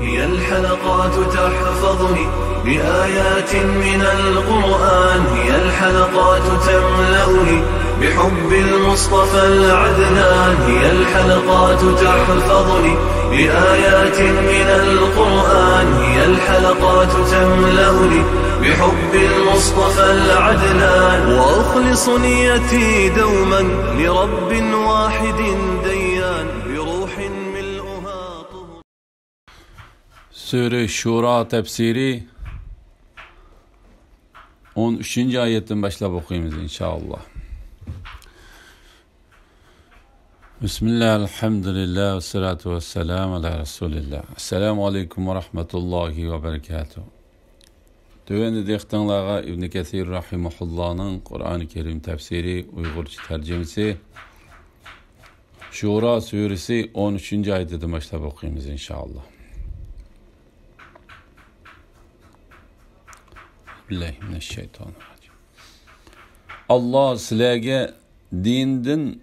هي الحلقات تحفظني بآيات من القرآن، هي الحلقات تملأني بحب المصطفى العدنان، هي الحلقات تحفظني بآيات من القرآن، هي الحلقات تملأني بحب المصطفى العدنان، وأخلص نيتي دوما لرب واحد ديان بروح ملؤها طهر. Sure Şura tefsiri 13. ayetten başlayıp okuyayım inşallah. Bismillah, elhamdülillah, ve salatu ve selamu ala Resulillah. Esselamu aleyküm ve rahmetullahi ve berekatuhu. Tövende dehtanlağa İbn-i Kethir Rahimahullah'ın Kur'an-ı Kerim tefsiri, Uygurca tercemesi, Şura suresi 13. ayetten başlayıp okuyayım inşallah. Bismillahirrahmanirrahim. Allah sizlarga dindin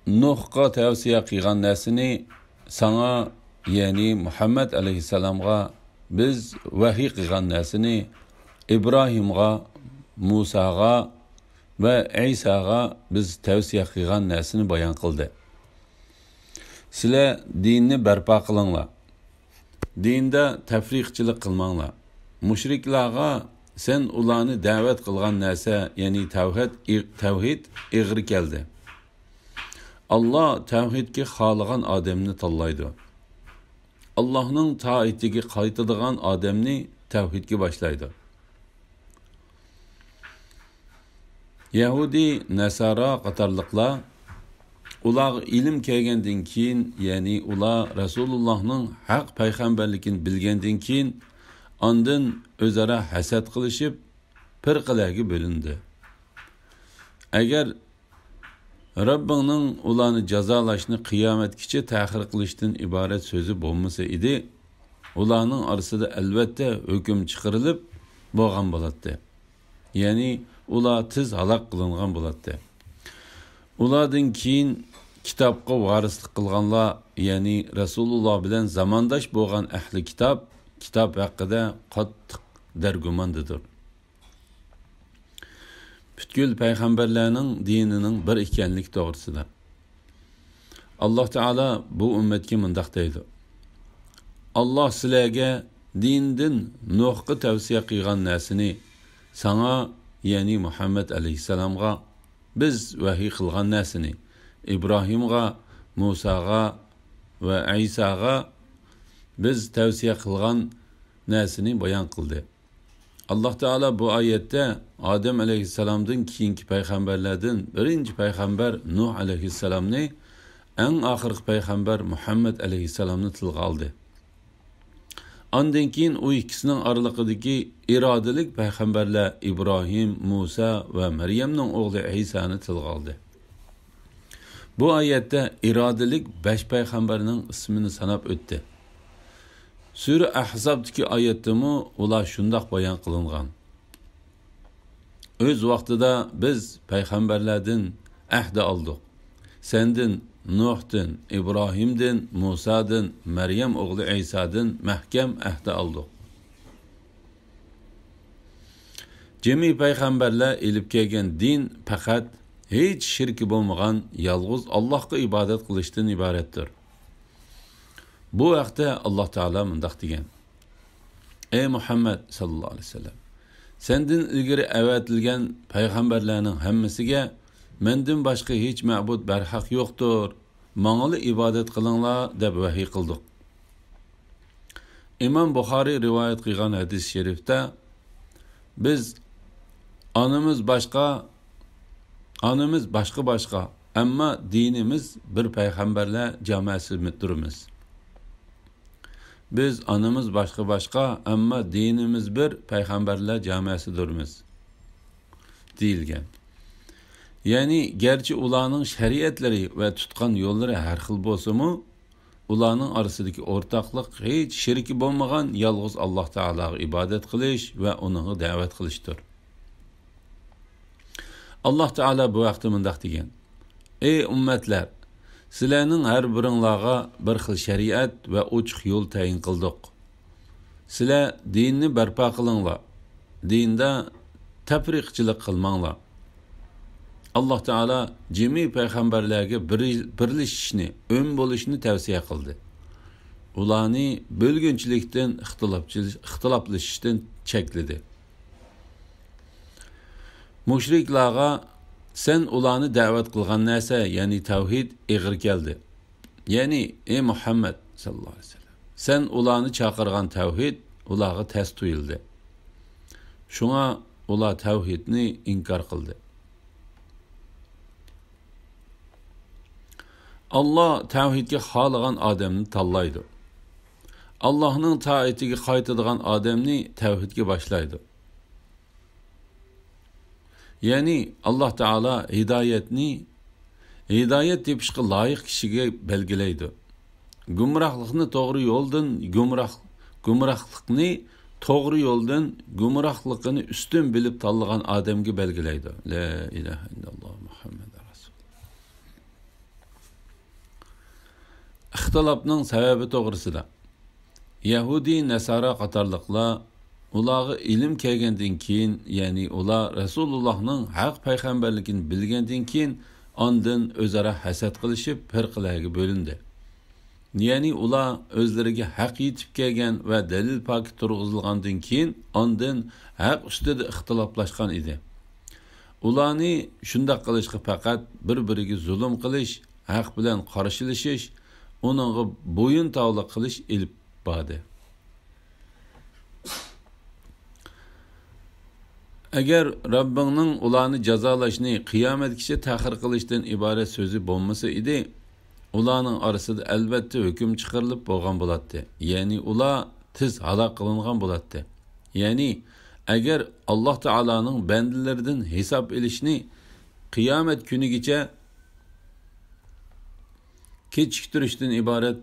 Nuhqa tavsiya qilgan narsani sana, ya'ni Muhammad alayhissalomga biz vahiy qilgan narsani Ibrohimga, Musaga va Isoga biz tavsiya qilgan narsani bayon qildi. Sizlar dinni barpo qilinglar. Dinda tafriqchilik qilmanglar. Mushriklarga sen ularni da'vat qilgan narsa, ya'ni tavhid ig'ri keldi. Allah tavhidga xohlagan odamni tanlaydi. Allohning toatiga qaytadigan odamni tavhidga boshlaydi. Yahudi, Nasara qatorliqlar ular ilm kelgandan keyin, ya'ni ular Rasulullohning haq payg'ambarligini bilgandan keyin ondan o'zaro hasad qilishib firqalarga bo'lindi. Agar Rabbingning ularni jazolashni qiyomatgacha ta'xir qilishdan iborat so'zi bo'lmasa edi, ularning orasida albatta hukm chiqarilib bo'lgan bo'ladi. Ya'ni ular tez halok qilingan bo'ladi. Ulardan keyin kitobga varislik qilganlar, ya'ni Rasululloh bilan zamondosh bo'lgan ahli kitob haqida qattiq dargumandidir. Bütkül peygamberlerinin dininin bir ekenlik doğrusida. Allah Teala bu ümmetki mındaq deydi. Allah sizlarga dindin Nuhqa tavsiya qilgan narsani sana, ya'ni Muhammad alayhissalomga biz vahiy qilgan narsani Ibrohimga, Musaga va Isoga biz tavsiya qilgan narsani bayon qildi. Allah Teala bu ayette Adem aleyhisselam'dan keyingi peygamberlerden birinci peygamber Nuh aleyhisselam'ni, en ahırki peygamber Muhammed aleyhisselam'ni tilga aldı. Ondan keyin o ikisinin aralıqidagi iradelik peygamberler İbrahim, Musa ve Meryem'nin oğlu İsa'ni tilga aldı. Bu ayette iradelik 5 peygamberinin ismini sanab o'tdi. Sure Ahzab'daki ayetimi ular şundaq bayan kılıngan. Öz vaqtida biz peygamberlerden ahd aldık. Sendin, Nuh'din, İbrahim'din, Musa'din, Meryem oğlu İsa'din mahkem ahd aldık. Cemi peygamberler ilip kelgan din faqat hiç şirki bo'lmagan yalğız Allah'a ibadet qilishdan ibarettir. Bu vaqtda Allah Teala mundaq degan: Ey Muhammed sallallahu aleyhi ve sellem, senden ilgari avatilgan peygamberlerning hammasiga mendan boshqa hech ma'bud barhaq yo'qdir, manga ibodat qilinglar deb vahiy qildik. İmam Buxoriy rivoyat qilgan hadis sharifda biz anımız başqa, amma dinimiz bir peygamberler camiasi durumuz. Biz anımız başqa, amma dinimiz bir peygamberler camiasidirmiz deyilgan. Yani gerçi ularning şeriatları ve tutkan yolları her xil bo'lsa-mu, ularning orasidagi o'rtaqlik hech shirki bo'lmagan yalğız Allah Teala'ga ibadet qilish ve onu da'vat qilishdir. Allah Teala bu vaqtda mundaq degan: Ey ummatlar, Sizlarning har biringlarga bir xil shariat va ochiq yo'l tayin qildik. Sizlar dinni barpo qilinglar. Dinda tafriqchilik qilmanglar. Alloh taolo jami payg'ambarlarga birlashishni, o'm bo'lishni tavsiya qildi. Ularni bo'lgunchilikdan, ixtiloflashishdan chekladi. Mushriklarga sen ularni da'vat qilgan narsa, ya'ni tavhid ig'ir keldi. Ya'ni ey Muhammad sallallohu alayhi vasallam, sen ularni chaqirgan tavhid ularga tez tuyuldi. Shunga ular tavhidni inkor qildi. Allah tavhidga xohlagan odamni tanlaydi. Allohning taatiga qaytadigan odamni tavhidga boshlaydi. Ya'ni Alloh taolo hidoyat tepishga loyiq kishiga belgilaydi. Gumrohlikni to'g'ri yo'ldan gumrohlikni ustun bilib tanlagan odamga belgilaydi. La ilaha illalloh Muhammad rasululloh. İxtilofning sababi to'g'risida Yahudi, Nasara qatorliqlar ularga ilm kelgandan keyin, ya'ni ular Rasulullohning haq payg'ambarligini bilgandan keyin ondan o'zaro hasad qilishib firqalarga bo'lindi. Ya'ni ular o'zlariga haq yetib kelgan va dalil poki turg'izilgandan keyin ondan haq ustida ixtiloflashgan edi. Ularni shunday qilishga faqat bir-biriga zulm qilish, haq bilan qarshilashish, onunğa boyun tavla qilish ilib bordi. Agar Rabbingning ularni jazolashni qiyomatgacha ta'xir qilishdan iborat so'zi bo'lmasa edi, ularning orasida albatta hukm chiqarilib bo'lgan bo'ladi. Ya'ni ular tiz halok qilingan bo'ladi. Ya'ni agar Alloh taolaning bandalaridan hisob olishni qiyomat kunigacha kechiktirishdan iborat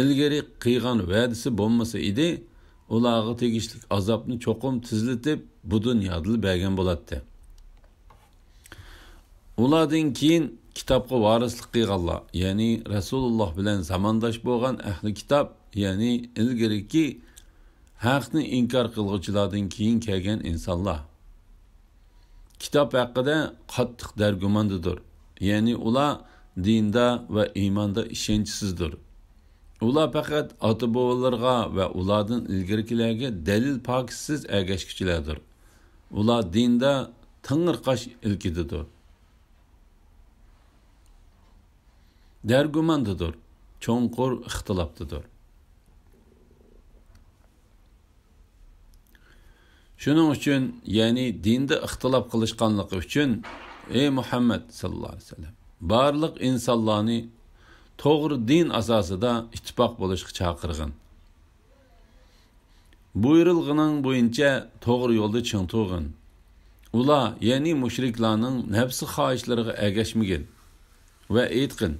ilgari qilgan va'dasi bo'lmasa edi, ularga tegishli azobni cho'qim tizlatib bu dunyoda bergan bo'ladi. Ulardan keyin kitobga varislik qilganlar, ya'ni Rasululloh bilan zamondosh bo'lgan ahli kitob, ya'ni ilgariki haqni inkor qiluvchilardan keyin kelgan insonlar. Kitob haqida qattiq dargumondidir. Ya'ni ular dinda va iymonda ishonchsizdir. Ular faqat ota-bobolarga va ulardan ilgarikilarga dalil pokisiz ergashuvchilardir. Ular dinda tangirqash ilkididir. Dargumondidir, cho'nqur ixtilofdidir. Shuning uchun, ya'ni dinda ixtilof qilishganligi uchun ey Muhammad sallallohu alayhi vasallam, barliq insonlarni to'g'ri din asosida ittifoq bo'lishga chaqirgin. Buyurilganing bo'yicha to'g'ri yo'lda ching turg'in. Ular, ya'ni mushriklarning nafsi xohishlariga ergashmagin va aytqin: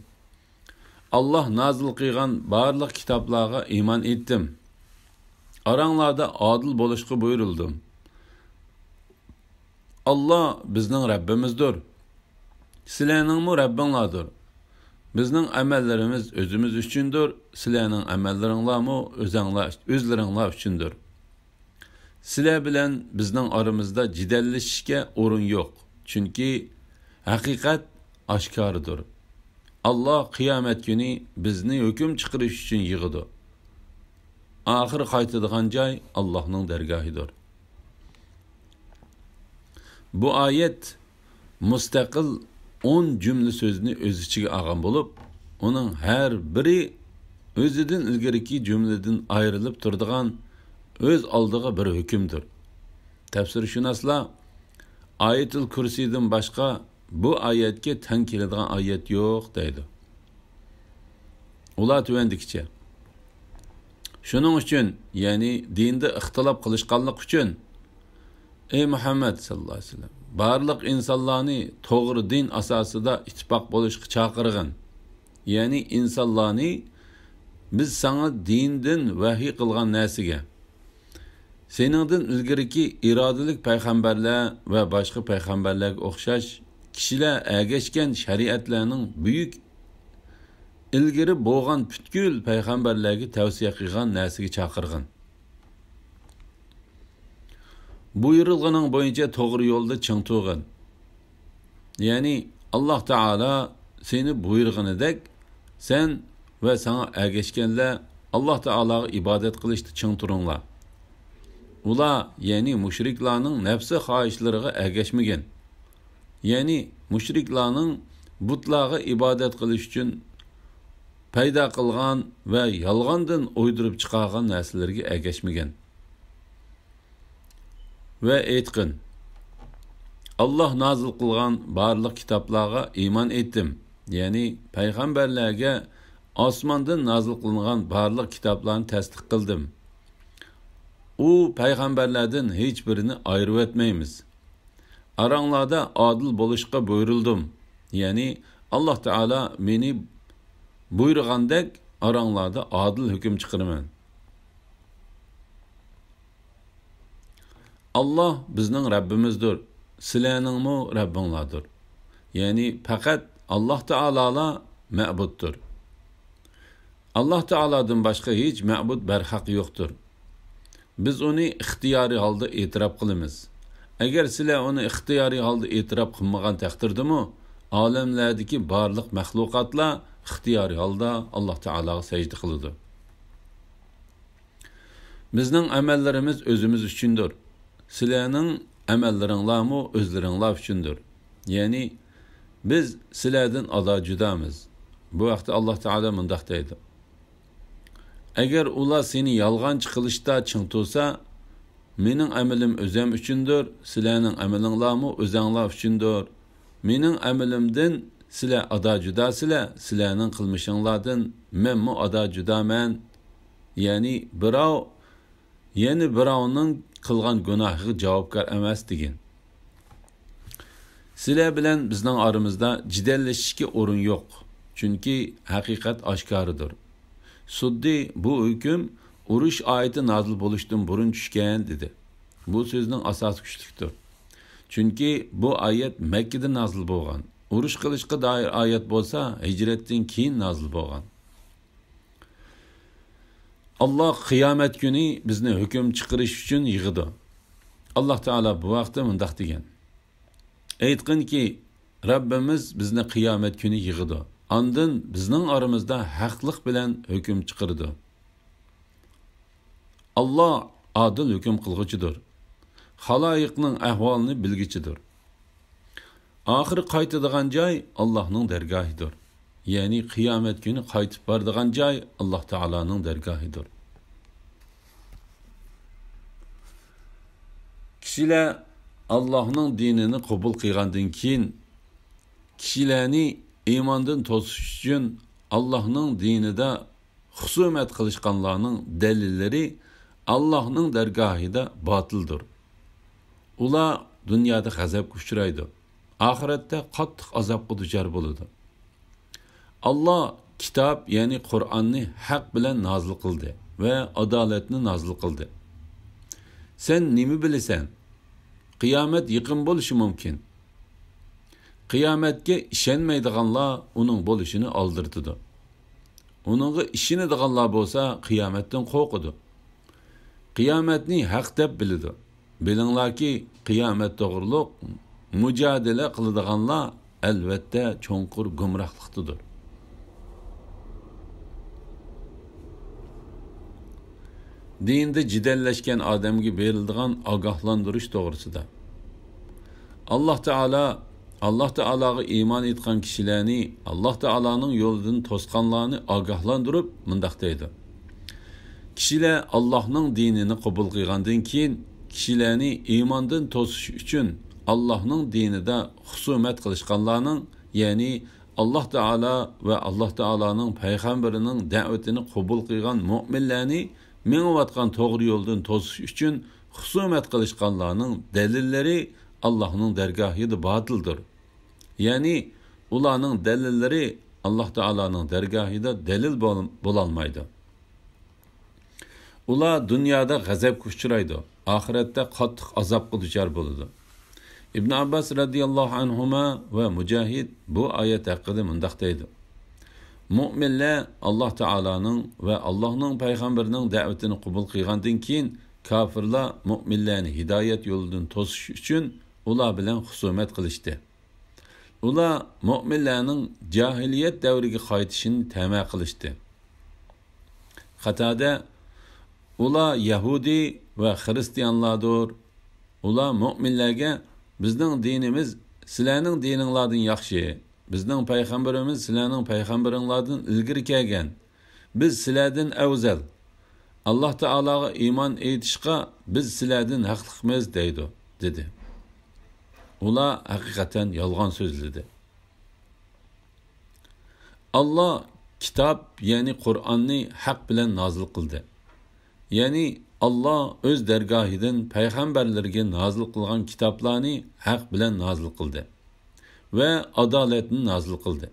Alloh nazil qilgan barliq kitoblarga iymon etdim. Aranglarda adil bo'lishga buyurildim. Allah bizning Rabbimizdir. Sizlarning Rabbinglardir. Bizning amallarimiz özümüz üçündür. Sizlarning amallaringlarmi o'zlaringlar uchundir. Sizlar bilan bizning oramizda jidallashishga o'rin yo'q. Chunki haqiqat oshkoridir. Allah qiyomat kuni bizni hukm chiqarish uchun yig'idi. Oxir qaytadigan joy Allohning dargohidir. Bu oyat mustaqil 10 cümle sözünü öz içine algan bulup, onun her biri özüden ilgariki cümleden ayrılıp turduğan öz aldığı bir hükümdür. Tefsirşünaslar Ayet-ül Kürsi'den başka bu ayetke ten keladigan ayet yok deydi. Ular tüvendikçe. Şunun için, yani dinde ixtilaf qilishganlik uchun ey Muhammed sallallahu aleyhi ve sellem, barliq insonlarni to'g'ri din asosida ittifoq bo'lishga chaqirgin. Ya'ni insonlarni biz sana dindan vahiy qilgan narsaga, seningdan ilgariki irodalik payg'ambarlar va boshqa payg'ambarlarga o'xshash kishilar ergashgan shariatlarning buyuk ilgari bo'lgan butkul payg'ambarlarga tavsiya qilgan narsaga chaqirgan. Buyurilganing bo'yicha to'g'ri yo'lda ching turg'in. Ya'ni Alloh taolo seni buyurganidek sen va sana ergashganlar Alloh taologa ibodat qilishda ching turinglar. Ular, ya'ni mushriklarning nafsi xohishlariga ergashmagan. Ya'ni mushriklarning butlarga ibodat qilish uchun paydo qilgan va yolg'ondan o'ydirib chiqargan narsalarga ergashmagan. Ve aytqin, Allah nazil qilgan barliq kitoblarga iymon etdim. Ya'ni payg'ambarlarga osmondan nazil qilingan barliq kitoblarni tasdiq qildim. U payg'ambarlardan hech birini ayirib etmaymiz. Aranglarda adil bo'lishga buyurildim. Ya'ni Alloh taolo meni buyurgandek aranglarda adil hukm chiqaraman. Allah bizning Rabbimizdir. Sizlarningmi Rabbinglardir. Ya'ni faqat Alloh taolola ma'buddir. Alloh taolodan boshqa hech ma'bud barhaq yo'qdir. Biz uni ixtiyoriy holda e'tirof qilamiz. Agar sizlar uni ixtiyoriy holda e'tirof qilmagan taqdirdami, olamlardagi barliq mahluqotlar ixtiyoriy holda Alloh taologa sajda qiladi. Bizning amallarimiz o'zimiz uchundir. Sizlarning amallaringlarmi o'zlaringlar uchundir. Ya'ni biz sizlardan ado judamiz. Bu vaqtda Alloh taolo mundaq deydi. Agar ular seni yolg'onchi qilishda ching tursa, mening amalim o'zim uchundir, sizlarning amalinglarmi o'zinglar uchundir. Mening amalimdan sizlar ado judasizlar, sizlarning qilmishinglardan menmi ado judaman. Ya'ni birov yana birovning qilgan gunohiga javobgar emas degan. Sizlar bilan bizning oramizda jidallashishga o'rin yo'q. Chunki haqiqat oshkoridir. Suddi bu hukm urush oyati nozil bo'lishdan burun tushgan dedi. Bu so'zning asosi kuchlikdir. Chunki bu oyat Makkada nozil bo'lgan. Urush qilishga doir oyat bo'lsa, hijratdan keyin nozil bo'lgan. Allah qiyomat kuni bizni hukm chiqarish uchun yig'idi. Alloh taolo bu vaqtda mundaq degan. Aytqinki, Rabbimiz bizni qiyomat kuni yig'idi. Ondan bizning oramizda haqliq bilan hukm chiqardi. Allah adil hukm qilguchidir. Xaloyiqning ahvolini bilgichidir. Oxiri qaytadigan joy Allohning dargohidir. Ya'ni qiyomat kuni qaytib boradigan joy Alloh taolaning dargohidir. Kishilar Allohning dinini qabul qilgandan keyin kishilarni iymondan to'sish uchun Allohning dinida husumat qilishganlarning dalillari Allohning dargohida botildir. Ular dunyoda g'azabga uchraydi. Oxiratda qattiq azobga duchor bo'ladi. Allah kitob, ya'ni Qur'onni haq bilan nozil qildi va adolatni nozil qildi. Sen nima bilasan? Qiyomat yaqin bo'lishi mumkin. Qiyomatga ishonmaydiganlar uning bo'lishini oldirdi. Uningga ishonadiganlar bo'lsa qiyomatdan qo'rqadi. Qiyomatni haq deb biladi. Bilinglarki, qiyomat to'g'riliq mujadala qiladiganlar albatta cho'nqur gumrohlikdadir. Dinda jidallashgan odamga beriladigan ogohlantirish to'g'risida. Alloh taologa iymon etgan kishilarni Alloh taoloning yo'lidan to'sqanlarni ogohlantirib mundaq deydi. Kishilar Allohning dinini qabul qilgandan keyin kishilarni iymondan to'sish uchun Allohning dinida husumat qilishganlarning, ya'ni Alloh taolo va Alloh taoloning payg'ambarining da'vatini qabul qilgan mu'minlarni mengayotgan to'g'ri yo'ldan to'sish uchun husumat qilishganlarning dalillari Allohning dargohida botildir. Ya'ni ularning dalillari Alloh taoloning dargohida dalil bo'lolmaydi. Ular dunyoda g'azabga uchraydi, oxiratda qattiq azobga duchor bo'ladi. İbn Abbas radhiyallohu anhuma va Mujahid bu oyat haqida mundaq deydi. Müminlər Allah Taala'nın və Allah'ın peyğəmbərinin dəvətini qəbul qılğandan keyin kafirlər müminlərni hidayət yolundan tosish üçün ular bilan xusumət qilishdi. Ular müminlərning jahiliyat davriga qaytishini təmə qilishdi. Qatada ular Yahudi və Xristianlardır. Ular müminlərə bizning dinimiz sizlarning dininglardan yaxshi. Bizning payg'ambarimiz sizlarning payg'ambaringlardan ilgari kelgan. Biz sizlardan afzal. Alloh taologa iymon etishga biz sizlardan haqliqmiz dedi. Ular haqiqatan yolg'on so'zladi. Allah kitob, ya'ni Qur'onni haq bilan nozil qildi. Ya'ni Allah o'z dargohidan payg'ambarlarga nozil qilgan kitoblarni haq bilan nozil qildi ve adaletini nazil kıldı.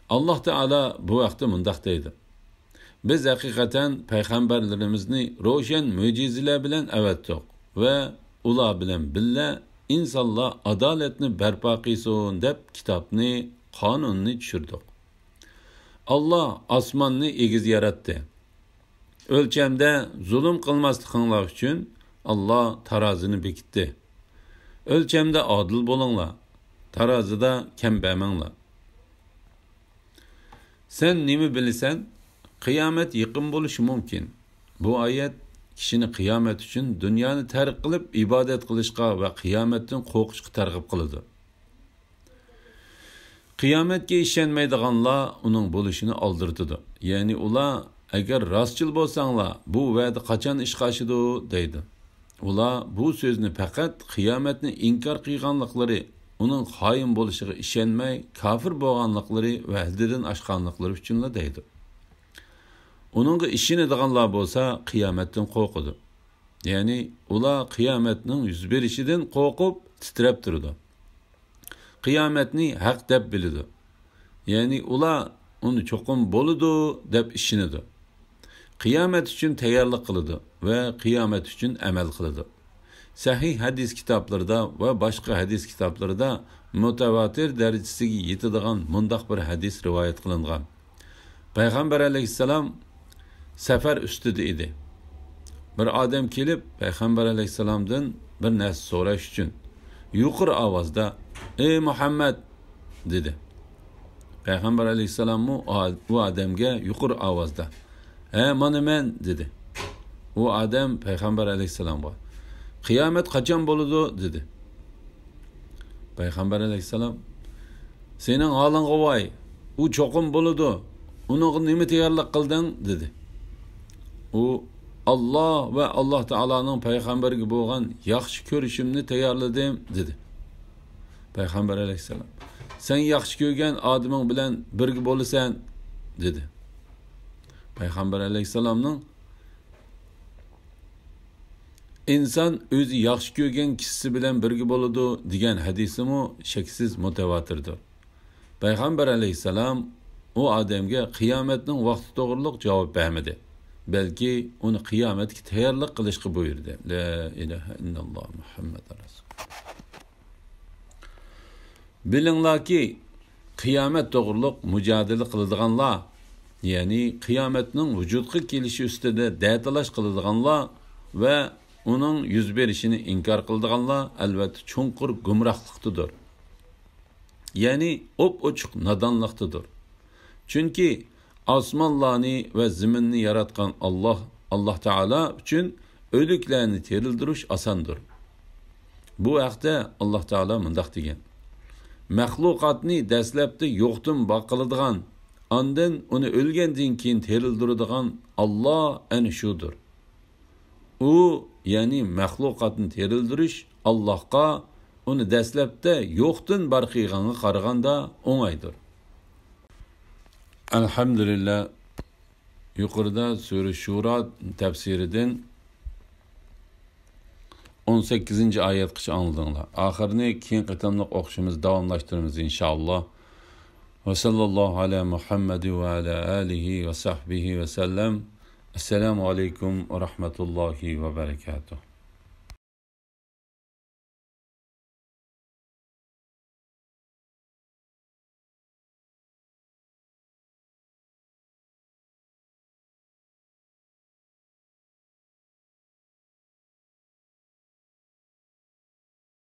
Allah Teala bu vaqtda mundaq deydi. Biz hakikaten peygamberlerimizni roşen mucizeler bilen avatdik ve ular bilen billa insonlar adaletini barpo qilsin deb kitobni, qonunni tushirdik. Allah osmonni egiz yaratdi. Ölçemde zulüm qilmasliqinglar uchun Allah tarazini bekitdi. Ölçemde adil bo'linglar. Tarazıda kembemanglar. Sen nimi bilsen, kıyamet yıkın buluşu mümkün. Bu ayet kişini kıyamet için dünyanı terk kılıp ibadet kılışka ve kıyametten korkuşka tergip kılıdı. Kıyametke işenmeydiganlar onun buluşunu aldırdıdı. Yani ula eğer rastçıl bolsanlar bu vədi kaçan iş kaşıdı deydi. Ula bu sözünü fakat kıyametini inkar kıyganlıkları onun hain bo'lishig'a ishonmay kafir bo'lganliklari va haddidan oshganliklari uchunla deydi. Uningga ishonadiganlar bo'lsa qiyomatdan qo'rqadi. Ya'ni ular qiyomatning yuz berishidan qo'rqib titrab turdi. Qiyomatni haq deb biladi. Ya'ni ular uni cho'qim bo'ladi deb ishonadi. Qiyomat uchun tayyorlik qiladi va qiyomat uchun amal qiladi. Sahih hadis kitaplarida ve başka hadis kitaplarida mutavatir derecesiga yetadigan mundaq bir hadis rivayet qilingan. Peygamber aleyhisselam sefer ustida edi. Bir odam kelib Peygamber aleyhisselamdan bir narsa so'rash uchun yuqori ovozda "Ey Muhammed" dedi. Peygamber aleyhisselam bu odamga yuqori ovozda "He, mana men" dedi. O odam Peygamber aleyhisselamga "Kıyamet kaçan boludu" dedi. Peygamber aleyhisselam "Senin halın qovay, u çoqum boludu. Onu nima tayyorlik qilding" dedi. O Allah ve Allah Taala'nın peygamberiga bo'lgan yaxshi ko'rishimni tayyorladim dedi. Peygamber aleyhisselam "Sen yaxshi ko'rgan odaming bilan birga bo'lasan" dedi. Peygamber aleyhisselamning İnsan özü yaxshi ko'rgan kishisi bilan birga bo'ladi degan hadisimi shaksiz mutawatirdir. Payg'ambar alayhisalom o odamga qiyomatning vaqti to'g'riliq javob bermadi. Balki uni qiyomatga tayyorlik qilishga buyurdi. La ilaha illalloh Muhammad rasul. Bilinglarki, qiyomat to'g'riliq mujodala qiladiganlar, ya'ni qiyomatning vujudga kelishi ustida da'talash qiladiganlar va onun yüz berişini inkar qildiganlar albatta chunqur gumrohlikdadir. Ya'ni op-ochiq nodonlikdadir. Chunki osmonlarni va zaminni yaratgan Allah Taala uchun o'liklarni terildirish osondir. Bu haqda Allah Taala mundaq degan: "Maxluqotni dastlabda yo'qdan boqiladigan, ondan uni o'lgandan keyin terildiradigan Allah ana shudir." U ya'ni maxluqotni terildirish Allohga uni dastlabda yo'qdan bar qilganga qaraganda o'ng'aydir. Elhamdülillah, yuqorida Sura Shura tafsiridan 18. oyatgacha angladinglar. Oxirini keyin qatamliq o'qishimiz davomlashtiramiz inshaalloh. Va sallallohu ala Muhammad va ala alihi va sahbihi va sallam. Esselamu aleyküm ve rahmetullahi ve berekatuhu.